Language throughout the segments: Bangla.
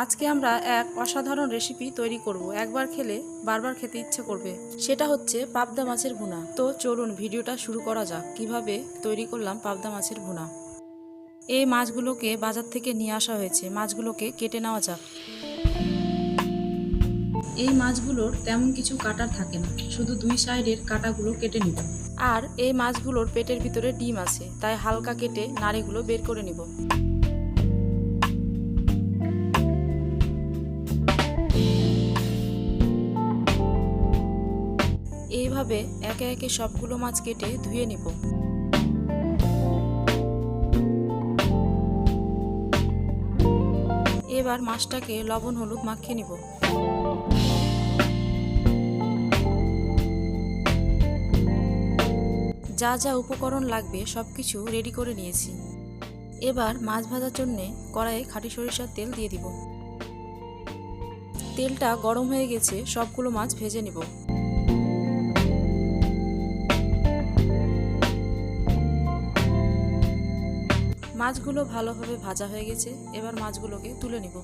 আজকে আমরা এক অসাধারণ রেসিপি তৈরি করব। একবার খেলে বারবার খেতে ইচ্ছে করবে। সেটা হচ্ছে পাবদা মাছের ভুনা। তো চলুন ভিডিওটা শুরু করা যাক। কিভাবে তৈরি করলাম পাবদা মাছের ভুনা। এই মাছগুলোকে বাজার থেকে নিয়ে আসা হয়েছে। মাছগুলোকে কেটে নেওয়া যাক। এই মাছগুলোর তেমন কিছু কাটার থাকে না, শুধু দুই সাইডের কাটাগুলো কেটে নিব। আর এই মাছগুলোর পেটের ভিতরে ডিম আছে, তাই হালকা কেটে নাড়িগুলো বের করে নিব। এইভাবে একে একে সবগুলো মাছ কেটে ধুয়ে নিব। এবার মাছটাকে লবণ হলুদ মাখিয়ে নিব। যা যা উপকরণ লাগবে সবকিছু রেডি করে নিয়েছি। এবার মাছ ভাজার জন্য কড়াইয়ে খাঁটি সরিষার তেল দিয়ে দিব। তেলটা গরম হয়ে গেছে, সবগুলো মাছ ভেজে নিব। মাছগুলো ভালোভাবে ভাজা হয়ে গেছে, এবার মাছগুলোকে তুলে নিব।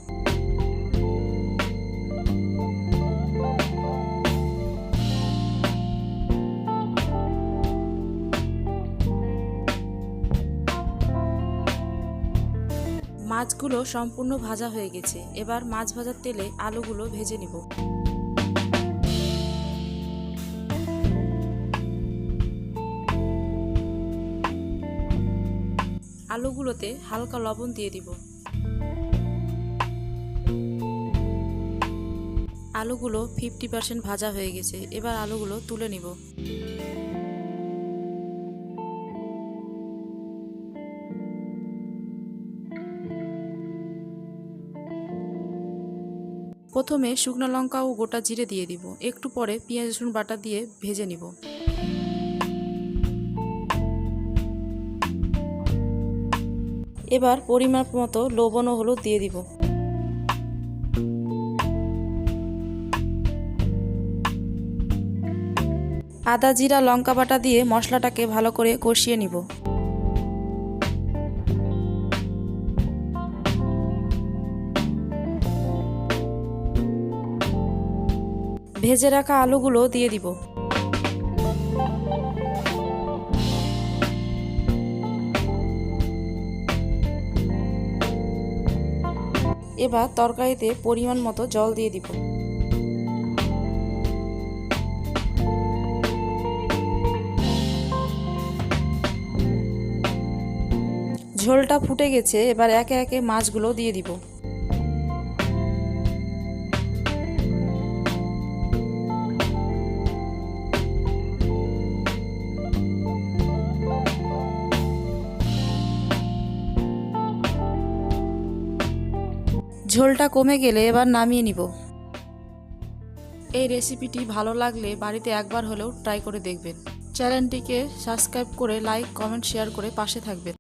মাছগুলো সম্পূর্ণ ভাজা হয়ে গেছে, এবার মাছ ভাজার তেলে আলুগুলো ভেজে নিব। আলুগুলোতে হালকা লবণ দিয়ে দিব। আলুগুলো 50% ভাজা হয়ে গেছে, এবার আলুগুলো তুলে নিব। প্রথমে শুকনো লঙ্কা ও গোটা জিরে দিয়ে দিব, একটু পরে পেঁয়াজ রসুন বাটা দিয়ে ভেজে নিব। এবার পরিমাপ মতো লবণ ও হলুদ দিয়ে দিব। আদা জিরা লঙ্কা বাটা দিয়ে মশলাটাকে ভালো করে কষিয়ে নিব। ভেজে রাখা আলুগুলো দিয়ে দিব। এবার তরকারিতে পরিমাণ মতো জল দিয়ে দিব। ঝোলটা ফুটে গেছে, এবার একে একে মাছগুলো দিয়ে দিব। ঝোলটা কমে গেলে এবার নামিয়ে নিব। এই রেসিপিটি ভালো লাগলে বাড়িতে একবার হলেও ট্রাই করে দেখবেন। চ্যানেলটিকে সাবস্ক্রাইব করে লাইক কমেন্ট শেয়ার করে পাশে থাকবেন।